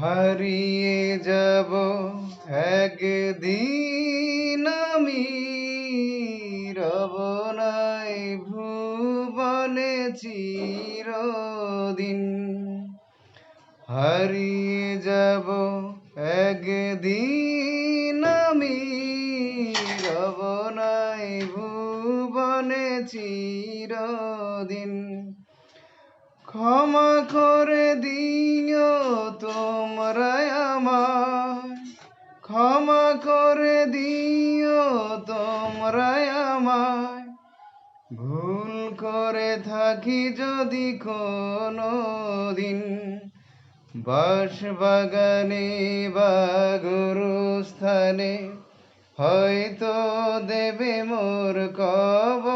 হারিয়ে যাব একদিন আমি, রব নাই ভুবনে চিরদিন। হারিয়ে যাব একদিন আমি, রব নাই ভুবনে চিরদিন। ক্ষমা করে দিও তোমরা আমায়, ক্ষমা করে দিও তোমরা আমায়, ভুল করে থাকি যদি কোনো দিন। বাঁশবাগানে বা গুরুস্থানে হয়তো দেবে মোর কবর।